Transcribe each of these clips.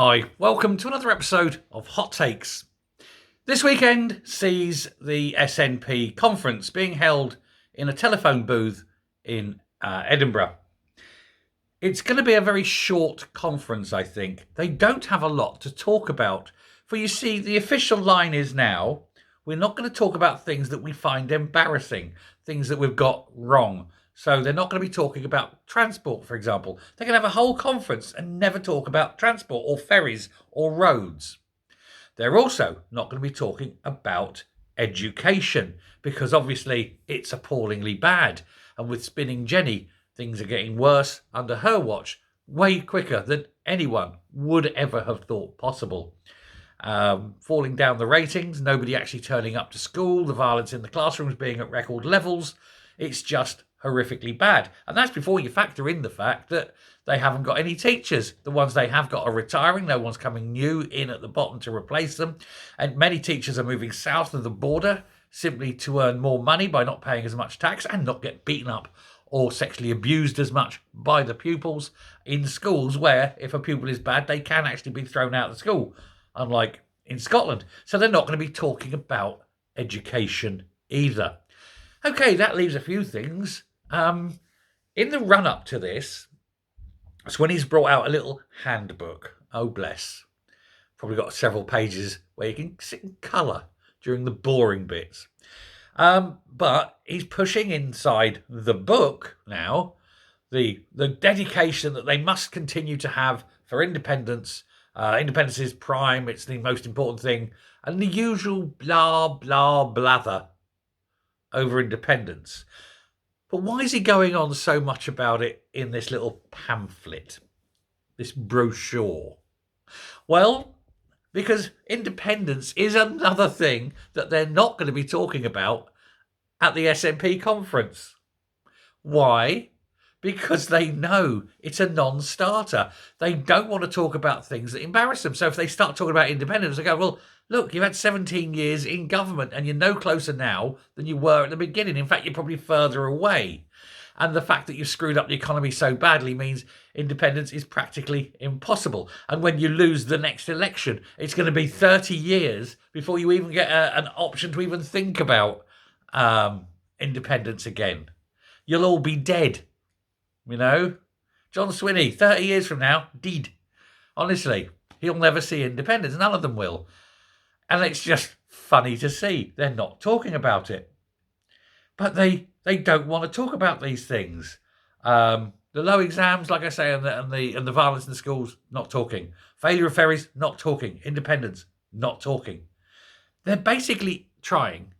Hi, welcome to another episode of Hot Takes. This weekend sees the SNP conference being held in a telephone booth in Edinburgh. It's going to be a very short conference, I think. They don't have a lot to talk about. For you see, the official line is now, we're not going to talk about things that we find embarrassing, things that we've got wrong. So they're not going to be talking about transport, for example. They can have a whole conference and never talk about transport or ferries or roads. They're also not going to be talking about education because obviously it's appallingly bad. And with Spinning Jenny, things are getting worse under her watch, way quicker than anyone would ever have thought possible. Falling down the ratings, nobody actually turning up to school, the violence in the classrooms being at record levels. It's just horrifically bad. And that's before you factor in the fact that they haven't got any teachers. The ones they have got are retiring. No one's coming new in at the bottom to replace them. And many teachers are moving south of the border simply to earn more money by not paying as much tax and not get beaten up or sexually abused as much by the pupils in schools where if a pupil is bad, they can actually be thrown out of school, unlike in Scotland. So they're not going to be talking about education either. Okay, that leaves a few things. In the run-up to this, that's when he's brought out a little handbook. Oh, bless. Probably got several pages where you can sit in colour during the boring bits. But he's pushing inside the book now the dedication that they must continue to have for independence. Independence is prime, it's the most important thing. And the usual blah, blah, blather over independence. But why is he going on so much about it in this little pamphlet, this brochure? Well, because independence is another thing that they're not going to be talking about at the SNP conference. Why? Because they know it's a non-starter. They don't want to talk about things that embarrass them. So if they start talking about independence, they go, well, look, you've had 17 years in government and you're no closer now than you were at the beginning. In fact, you're probably further away. And the fact that you've screwed up the economy so badly means independence is practically impossible. And when you lose the next election, it's going to be 30 years before you even get an option to even think about independence again. You'll all be dead. You know, John Swinney, 30 years from now, dead. Honestly, he'll never see independence. None of them will. And it's just funny to see. They're not talking about it. But they don't want to talk about these things. The low exams, like I say, and the violence in the schools, not talking. Failure of ferries, not talking. Independence, not talking. They're basically trying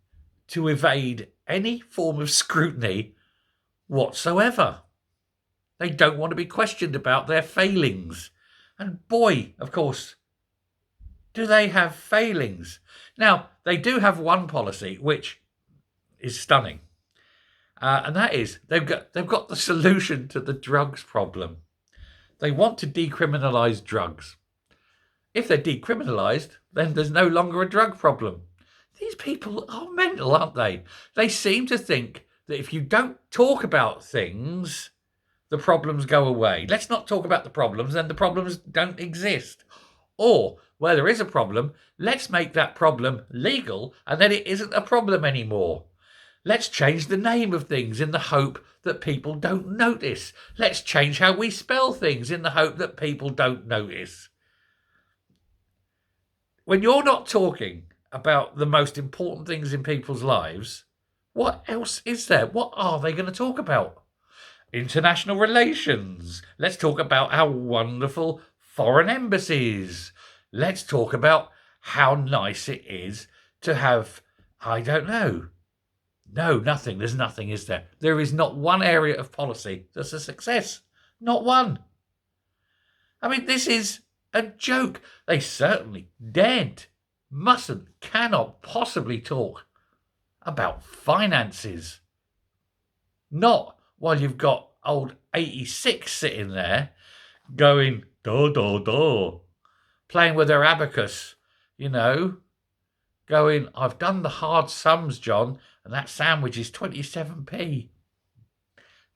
to evade any form of scrutiny whatsoever. They don't want to be questioned about their failings. And boy, of course, do they have failings. Now, they do have one policy which is stunning. And that is they've got the solution to the drugs problem. They want to decriminalise drugs. If they're decriminalised, then there's no longer a drug problem. These people are mental, aren't they? They seem to think that if you don't talk about things, the problems go away. Let's not talk about the problems, and the problems don't exist. Or, where there is a problem, let's make that problem legal, and then it isn't a problem anymore. Let's change the name of things in the hope that people don't notice. Let's change how we spell things in the hope that people don't notice. When you're not talking about the most important things in people's lives, what else is there? What are they going to talk about? International relations. Let's talk about our wonderful foreign embassies. Let's talk about how nice it is to have, I don't know. No, nothing. There's nothing, is there? There is not one area of policy that's a success. Not one. I mean, this is a joke. They certainly mustn't, cannot possibly talk about finances. Not while you've got old 86 sitting there going, da, da, da, playing with their abacus, you know, going, I've done the hard sums, John, and that sandwich is 27p.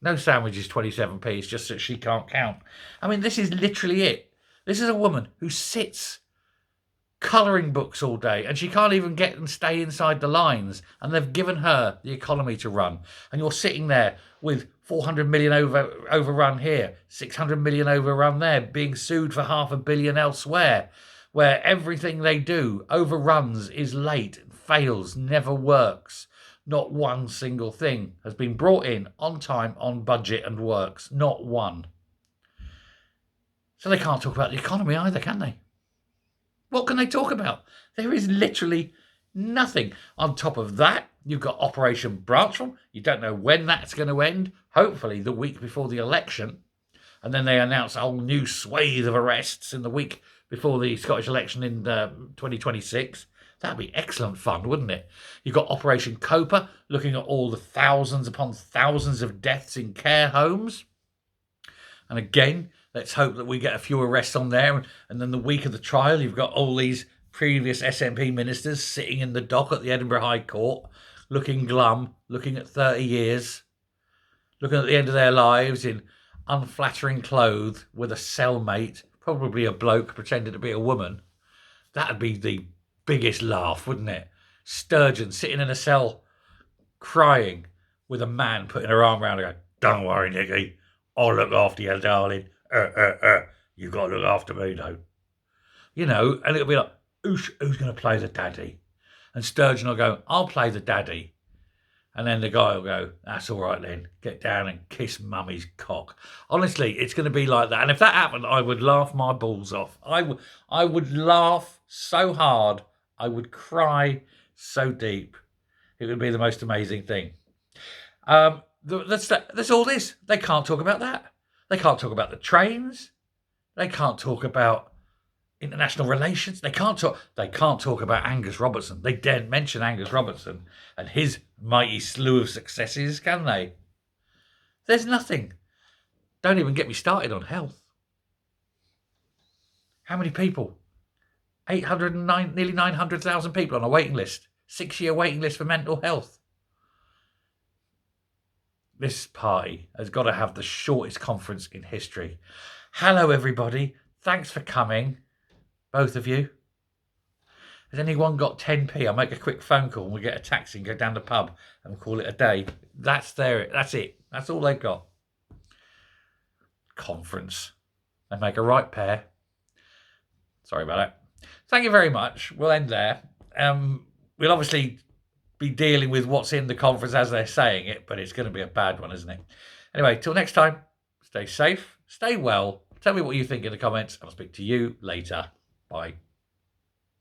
No sandwich is 27p, it's just that she can't count. I mean, this is literally it. This is a woman who sits colouring books all day and she can't even get and stay inside the lines, and they've given her the economy to run, and you're sitting there with 400 million overrun here, 600 million overrun there, being sued for $500 million elsewhere, where everything they do overruns, is late, fails, never works. Not one single thing has been brought in on time, on budget, and works. Not one. So they can't talk about the economy either, can they? What can they talk about? There is literally nothing. On top of that, you've got Operation Branchform. You don't know when that's going to end. Hopefully the week before the election. And then they announce a whole new swathe of arrests in the week before the Scottish election in 2026. That'd be excellent fun, wouldn't it? You've got Operation Copa, looking at all the thousands upon thousands of deaths in care homes. And again, let's hope that we get a few arrests on there. And then the week of the trial, you've got all these previous SNP ministers sitting in the dock at the Edinburgh High Court, looking glum, looking at 30 years, looking at the end of their lives in unflattering clothes with a cellmate, probably a bloke pretending to be a woman. That'd be the biggest laugh, wouldn't it? Sturgeon sitting in a cell crying with a man putting her arm around her going, "Don't worry, Nicky, I'll look after you, darling. You've got to look after me, though." You know, and it'll be like, who's going to play the daddy? And Sturgeon will go, "I'll play the daddy." And then the guy will go, "That's all right then. Get down and kiss mummy's cock." Honestly, it's going to be like that. And if that happened, I would laugh my balls off. I would laugh so hard. I would cry so deep. It would be the most amazing thing. That's all this. They can't talk about that. They can't talk about the trains. They can't talk about international relations. They can't talk about Angus Robertson. They daren't mention Angus Robertson and his mighty slew of successes, can they? There's nothing. Don't even get me started on health. How many people? 809, nearly 900,000 people on a waiting list. 6-year waiting list for mental health. This party has got to have the shortest conference in history. Hello, everybody. Thanks for coming, both of you. Has anyone got 10p? I'll make a quick phone call and we'll get a taxi and go down the pub and call it a day. That's it. That's all they've got. Conference. They make a right pair. Sorry about that. Thank you very much. We'll end there. We'll obviously be dealing with what's in the conference as they're saying it, but it's going to be a bad one, isn't it? Anyway, till next time, stay safe, stay well. Tell me what you think in the comments, and I'll speak to you later. Bye.